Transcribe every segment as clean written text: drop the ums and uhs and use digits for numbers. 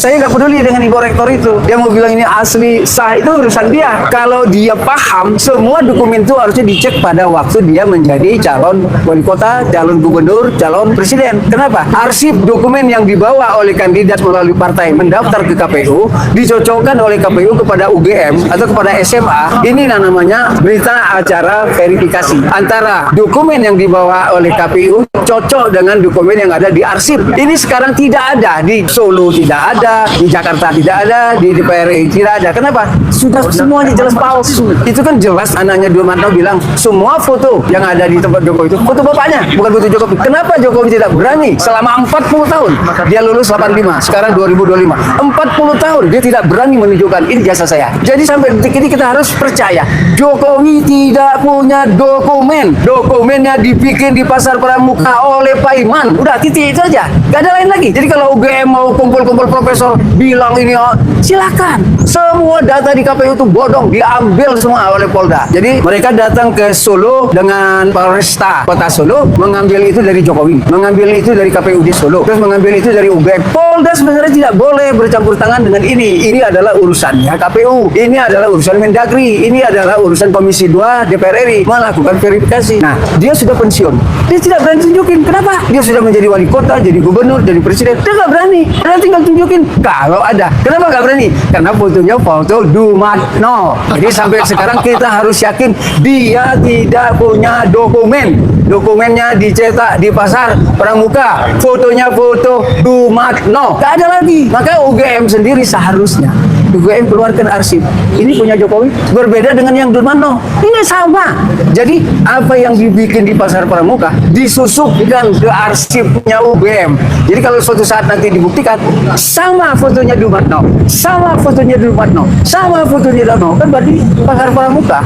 Saya nggak peduli dengan ibu rektor itu. Dia mau bilang ini asli, sah, itu urusan dia. Kalau dia paham, semua dokumen itu harusnya dicek pada waktu dia menjadi calon wali kota, calon gubernur, calon presiden. Kenapa? Arsip dokumen yang dibawa oleh kandidat melalui partai mendaftar ke KPU, dicocokkan oleh KPU kepada UGM atau kepada SMA. Ini namanya berita acara verifikasi. Antara dokumen yang dibawa oleh KPU cocok dengan dokumen yang ada di arsip. Ini sekarang tidak ada. Di Solo tidak ada, di Jakarta tidak ada, di DPR tidak ada. Kenapa? Sudah semuanya jelas palsu. Itu kan jelas anaknya Durmanto bilang semua foto yang ada di tempat Jokowi itu foto bapaknya, bukan foto Jokowi. Kenapa Jokowi tidak berani selama 40 tahun? Dia lulus 85, sekarang 2025. 40 tahun dia tidak berani menunjukkan ini jasa saya. Jadi sampai detik ini kita harus percaya Jokowi tidak punya dokumen. Dokumennya dibikin di Pasar Pramuka oleh Pak Iman. Udah titik itu aja. Gak ada lain lagi. Jadi kalau UGM mau kumpul-kumpul profesor bilang ini, oh, silakan. Semua data di KPU itu bodong, diambil semua oleh Polda. Jadi mereka datang ke Solo dengan Polresta Kota Solo, mengambil itu dari Jokowi, mengambil itu dari KPUD Solo, terus mengambil itu dari UGM. Polda sebenarnya tidak boleh bercampur tangan dengan ini. Ini adalah urusannya KPU. Ini adalah urusan Mendagri. Ini adalah urusan Komisi 2 DPR RI melakukan verifikasi. Nah, dia sudah pensiun. Dia tidak berani tunjukin. Kenapa? Dia sudah menjadi wali kota, jadi gubernur, jadi presiden. Dia nggak berani. Dia tinggal tunjukin kalau ada. Kenapa nggak berani? Karena fotonya foto Durmanto. Jadi sampai sekarang kita harus yakin dia tidak punya dokumen. Dokumennya dicetak di Pasar Pramuka. Fotonya foto Durmanto. Nggak ada lagi. Maka UGM sendiri seharusnya UGM keluarkan arsip. Ini punya Jokowi berbeda dengan yang Durmanto. Ini sama. Jadi apa yang dibikin di Pasar Pramuka disusupkan ke arsipnya UGM. Jadi kalau suatu saat nanti dibuktikan sama fotonya Durmanto, sama fotonya Durmanto, sama fotonya Durmanto, kan berarti Pasar Pramuka.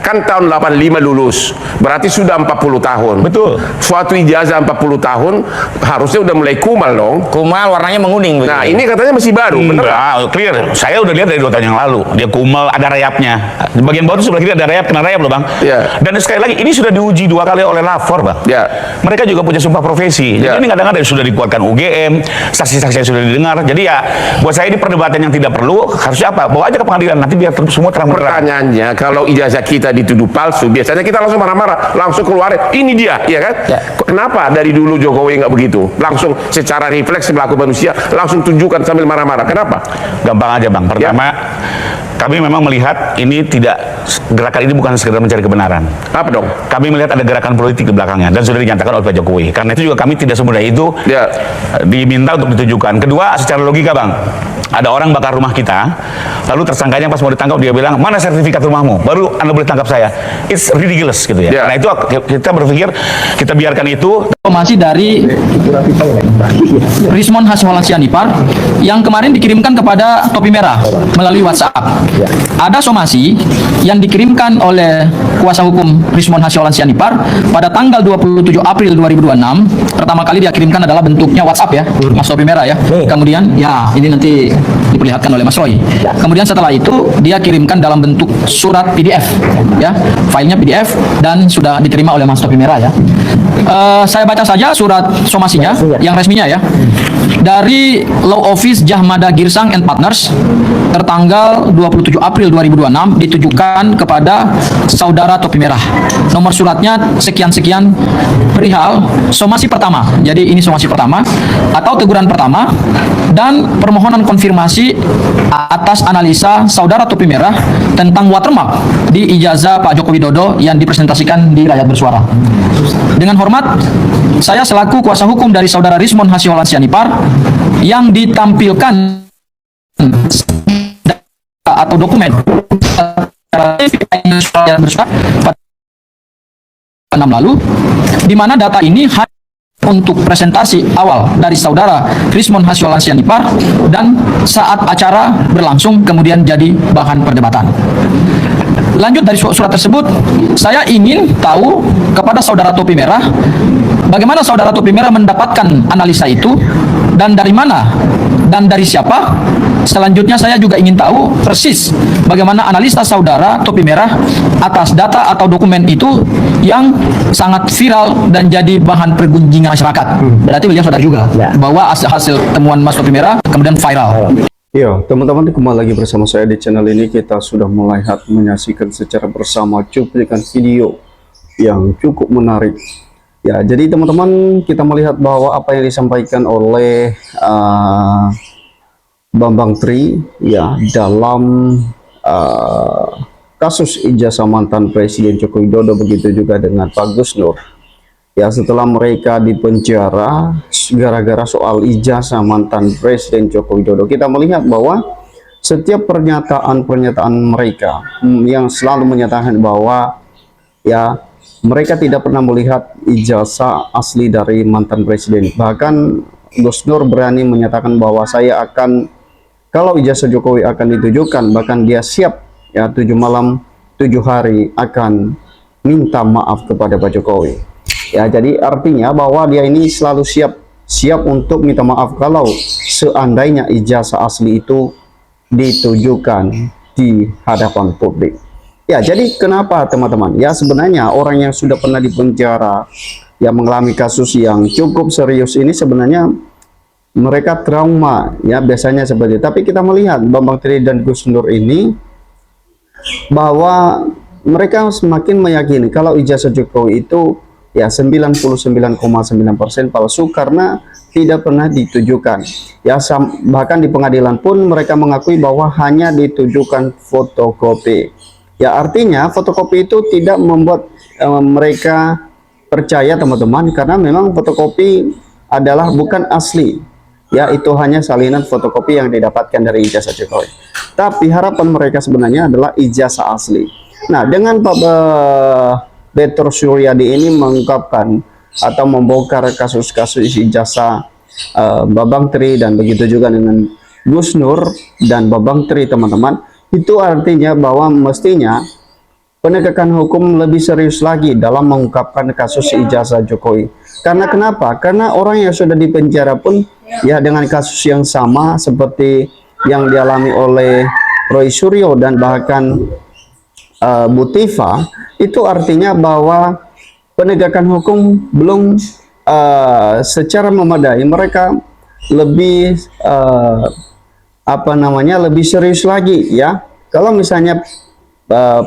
Kan tahun 85 lulus, berarti sudah 40 tahun. Betul. Suatu ijazah 40 tahun harusnya udah mulai kumal dong. Kumal warnanya menguning. Betul. Nah, ini katanya masih baru, bener? Enggak, clear. Saya udah lihat dari 2 tahun yang lalu. Dia kumal, ada rayapnya. Di bagian bawah itu sebelah kiri ada rayap, kena rayap loh, Bang. Iya. Dan sekali lagi, ini sudah diuji 2 kali oleh lapor, Bang. Iya. Mereka juga punya sumpah profesi. Iya. Jadi ini kadang-kadang sudah dikuatkan UGM, saksi-saksi yang sudah didengar. Jadi ya, buat saya ini perdebatan yang tidak perlu. Harusnya apa? Bawa aja ke pengadilan, nanti biar semua terang-terang. Pertanyaannya, kalau ijazah kita dituduh palsu, biasanya kita langsung marah-marah, langsung keluarin, ini dia, ya kan? Ya. Kenapa dari dulu Jokowi nggak begitu? Langsung secara refleks selaku manusia, langsung tunjukkan sambil marah-marah. Kenapa? Gampang aja, Bang. Pertama, kami memang melihat ini tidak, gerakan ini bukan sekedar mencari kebenaran. Apa dong? Kami melihat ada gerakan politik di belakangnya dan sudah dinyatakan oleh Pak Jokowi. Karena itu juga kami tidak semudah itu diminta untuk ditunjukkan. Kedua, secara logika, Bang, ada orang bakar rumah kita, lalu tersangkanya pas mau ditangkap dia bilang, mana sertifikat rumahmu? Baru Anda boleh tangkap saya. It's ridiculous gitu ya. Karena itu kita berpikir kita biarkan itu. Informasi dari Rismon Hasyolasianipar yang kemarin dikirimkan kepada Topi Merah melalui WhatsApp. Ada somasi yang dikirimkan oleh kuasa hukum Rismon Hasyolasianipar pada tanggal 27 April 2026. Pertama kali dia kirimkan adalah bentuknya WhatsApp ya, Mas Topi Merah ya. Kemudian ya ini nanti diperlihatkan oleh Mas Roy. Kemudian setelah itu dia kirimkan dalam bentuk surat PDF ya, filenya PDF dan sudah diterima oleh Mas Topi Merah ya. Saya baca saja surat somasinya yang resminya ya. Dari Law Office Jahmada Girsang and Partners tertanggal 27 April 2026 ditujukan kepada Saudara Topi Merah. Nomor suratnya sekian-sekian perihal somasi pertama. Jadi ini somasi pertama atau teguran pertama dan permohonan konfirmasi atas analisa Saudara Topi Merah tentang watermark di ijazah Pak Joko Widodo yang dipresentasikan di Rakyat Bersuara. Dengan hormat, saya selaku kuasa hukum dari Saudara Rismon Hasyolasianipar yang ditampilkan atau dokumen pada 6 lalu, di mana data ini untuk presentasi awal dari Saudara Rismon Hasyolasianipar dan saat acara berlangsung kemudian jadi bahan perdebatan. Lanjut dari surat tersebut, saya ingin tahu kepada Saudara Topi Merah Bagaimana saudara topi merah mendapatkan analisa itu, dan dari mana dan dari siapa? Selanjutnya saya juga ingin tahu persis bagaimana analisa saudara topi merah atas data atau dokumen itu yang sangat viral dan jadi bahan pergunjingan masyarakat. Berarti beliau saudara juga bahwa hasil temuan Mas topi merah kemudian viral. Ya, teman-teman, kembali lagi bersama saya di channel ini. Kita sudah mulai menyaksikan secara bersama cuplikan video yang cukup menarik. Ya, jadi teman-teman, kita melihat bahwa apa yang disampaikan oleh Bambang Tri ya dalam kasus ijazah mantan Presiden Joko Widodo, begitu juga dengan Pak Gus Nur. Ya, setelah mereka dipenjara gara-gara soal ijazah mantan Presiden Joko Widodo, kita melihat bahwa setiap pernyataan mereka yang selalu menyatakan bahwa ya mereka tidak pernah melihat ijazah asli dari mantan presiden. Bahkan Gus Nur berani menyatakan bahwa saya akan, kalau ijazah Jokowi akan ditujukan, bahkan dia siap ya 7 malam 7 hari akan minta maaf kepada Pak Jokowi. Ya, jadi artinya bahwa dia ini selalu siap untuk minta maaf kalau seandainya ijazah asli itu ditujukan di hadapan publik. Ya, jadi kenapa teman-teman? Ya, sebenarnya orang yang sudah pernah dipenjara, yang mengalami kasus yang cukup serius ini sebenarnya mereka trauma ya, biasanya seperti itu. Tapi kita melihat Bambang Tri dan Gus Nur ini bahwa mereka semakin meyakini kalau ijazah Jokowi itu ya 99,9% palsu karena tidak pernah ditujukan. Ya, bahkan di pengadilan pun mereka mengakui bahwa hanya ditujukan fotokopi. Ya, artinya fotokopi itu tidak membuat mereka percaya teman-teman, karena memang fotokopi adalah bukan asli. Ya, itu hanya salinan fotokopi yang didapatkan dari ijazah Jokowi. Tapi harapan mereka sebenarnya adalah ijazah asli. Nah, dengan Pak Petrus Suryadi ini mengungkapkan atau membongkar kasus-kasus ijazah Bambang Tri dan begitu juga dengan Gus Nur dan Bambang Tri, teman-teman, itu artinya bahwa mestinya penegakan hukum lebih serius lagi dalam mengungkapkan kasus ijazah Jokowi. Karena kenapa? Karena orang yang sudah dipenjara pun ya dengan kasus yang sama seperti yang dialami oleh Roy Suryo dan bahkan Bu Tifa, itu artinya bahwa penegakan hukum belum secara memadai. Mereka lebih lebih serius lagi ya. Kalau misalnya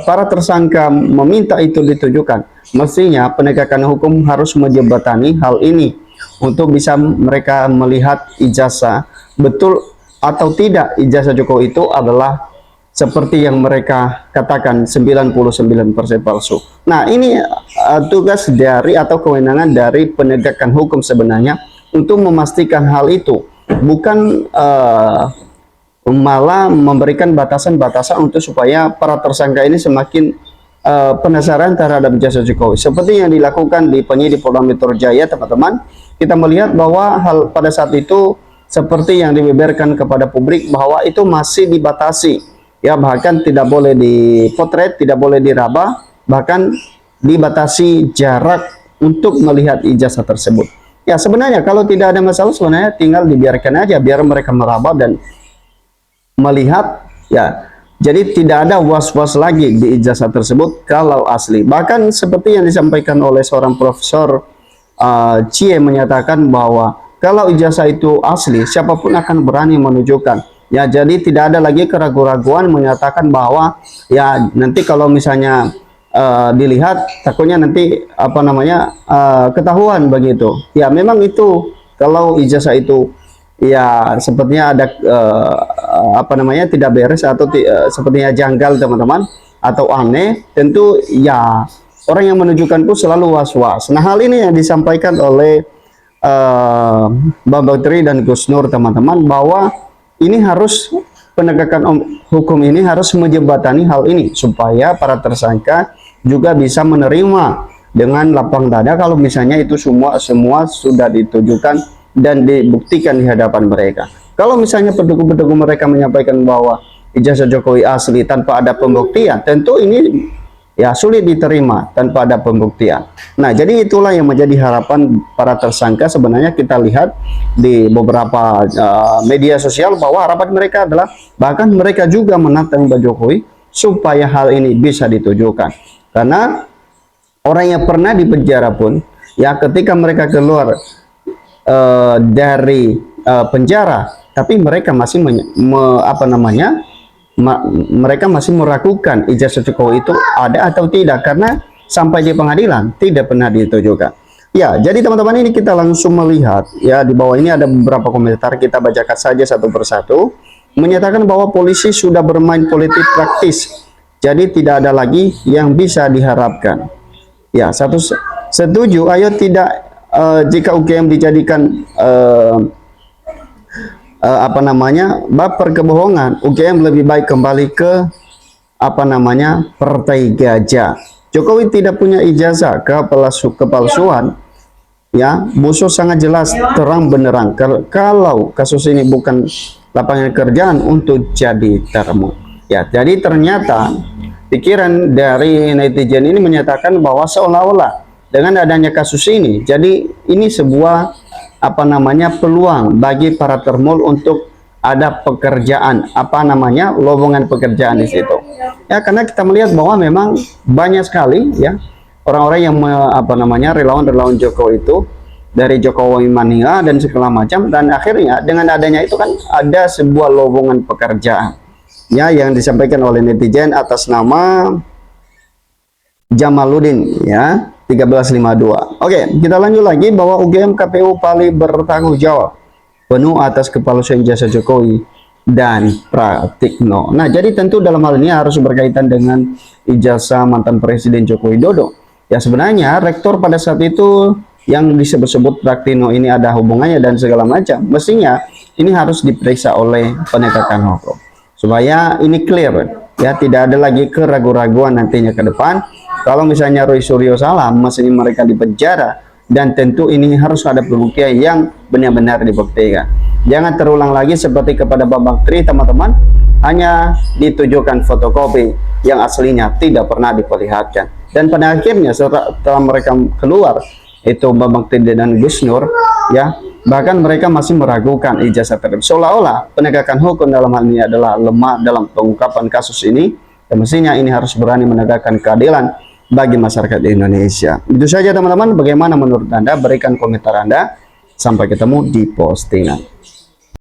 para tersangka meminta itu ditujukan, mestinya penegakan hukum harus menjembatani hal ini untuk bisa mereka melihat ijazah betul atau tidak ijazah Jokowi itu adalah seperti yang mereka katakan 99% palsu. Nah, ini tugas dari atau kewenangan dari penegakan hukum sebenarnya untuk memastikan hal itu, bukan malah memberikan batasan-batasan untuk supaya para tersangka ini semakin penasaran terhadap ijazah Jokowi. Seperti yang dilakukan di penyidik Polda Metro Jaya, teman-teman, kita melihat bahwa hal pada saat itu seperti yang dibeberkan kepada publik bahwa itu masih dibatasi. Ya, bahkan tidak boleh dipotret, tidak boleh diraba, bahkan dibatasi jarak untuk melihat ijazah tersebut. Ya, sebenarnya kalau tidak ada masalah, sebenarnya tinggal dibiarkan aja biar mereka meraba dan melihat ya. Jadi tidak ada was-was lagi di ijazah tersebut kalau asli. Bahkan seperti yang disampaikan oleh seorang profesor Cie menyatakan bahwa kalau ijazah itu asli, siapapun akan berani menunjukkan. Ya, jadi tidak ada lagi keraguan-raguan menyatakan bahwa ya nanti kalau misalnya dilihat takutnya nanti ketahuan begitu. Ya, memang itu kalau ijazah itu ya sepertinya ada tidak beres atau sepertinya janggal, teman-teman, atau aneh, tentu ya orang yang menunjukkan pun selalu was-was. Nah, hal ini yang disampaikan oleh Bambang Tri dan Gus Nur, teman-teman, bahwa ini harus penegakan hukum ini harus menjembatani hal ini supaya para tersangka juga bisa menerima dengan lapang dada kalau misalnya itu semua sudah ditujukan dan dibuktikan di hadapan mereka. Kalau misalnya pendukung-pendukung mereka menyampaikan bahwa ijazah Jokowi asli tanpa ada pembuktian, tentu ini ya sulit diterima tanpa ada pembuktian. Nah, jadi itulah yang menjadi harapan para tersangka. Sebenarnya kita lihat di beberapa media sosial bahwa harapan mereka adalah bahkan mereka juga menantang Pak Jokowi supaya hal ini bisa ditujukan. Karena orang yang pernah di penjara pun, ya ketika mereka keluar dari penjara, tapi mereka masih mereka masih meragukan ijazah Jokowi itu ada atau tidak, karena sampai di pengadilan tidak pernah ditujukan. Ya, jadi teman-teman, ini kita langsung melihat ya di bawah ini ada beberapa komentar, kita bacakan saja satu persatu. Menyatakan bahwa polisi sudah bermain politik praktis, jadi tidak ada lagi yang bisa diharapkan. Ya, satu setuju. Ayo tidak jika UGM dijadikan baper kebohongan, UGM lebih baik kembali ke partai gajah. Jokowi tidak punya ijazah kepalsuan, ya. Buso sangat jelas terang benderang kalau kasus ini bukan lapangan kerjaan untuk jadi termu. Ya, jadi ternyata pikiran dari netizen ini menyatakan bahwa seolah-olah dengan adanya kasus ini, jadi ini sebuah peluang bagi para termul untuk ada pekerjaan, lowongan pekerjaan di situ. Ya, karena kita melihat bahwa memang banyak sekali ya orang-orang yang relawan-relawan Jokowi itu dari Jokowi mania dan segala macam, dan akhirnya dengan adanya itu kan ada sebuah lowongan pekerjaan ya yang disampaikan oleh netizen atas nama Jamaluddin ya 1352. Oke, kita lanjut lagi bahwa UGM KPU paling bertanggung jawab penuh atas kepalsuan ijazah Jokowi dan Pratikno. Nah, jadi tentu dalam hal ini harus berkaitan dengan ijazah mantan Presiden Joko Widodo. Ya, sebenarnya rektor pada saat itu yang disebut-sebut Pratikno ini ada hubungannya dan segala macam. Mestinya ini harus diperiksa oleh penegakan hukum supaya ini clear ya, tidak ada lagi keraguan-raguan nantinya ke depan. Kalau misalnya Roy Suryo salah, mestinya mereka dipenjara, dan tentu ini harus ada pembuktian yang benar-benar dibuktikan. Jangan terulang lagi seperti kepada Bambang Tri, teman-teman, hanya ditujukan fotokopi yang aslinya tidak pernah diperlihatkan. Dan pada akhirnya setelah mereka keluar, itu Bambang Tri dan Gus Nur, ya, bahkan mereka masih meragukan ijazah tersebut. Seolah-olah penegakan hukum dalam hal ini adalah lemah dalam pengungkapan kasus ini, dan mestinya ini harus berani menegakkan keadilan bagi masyarakat di Indonesia. Itu saja teman-teman, bagaimana menurut Anda? Berikan komentar Anda. Sampai ketemu di postingan.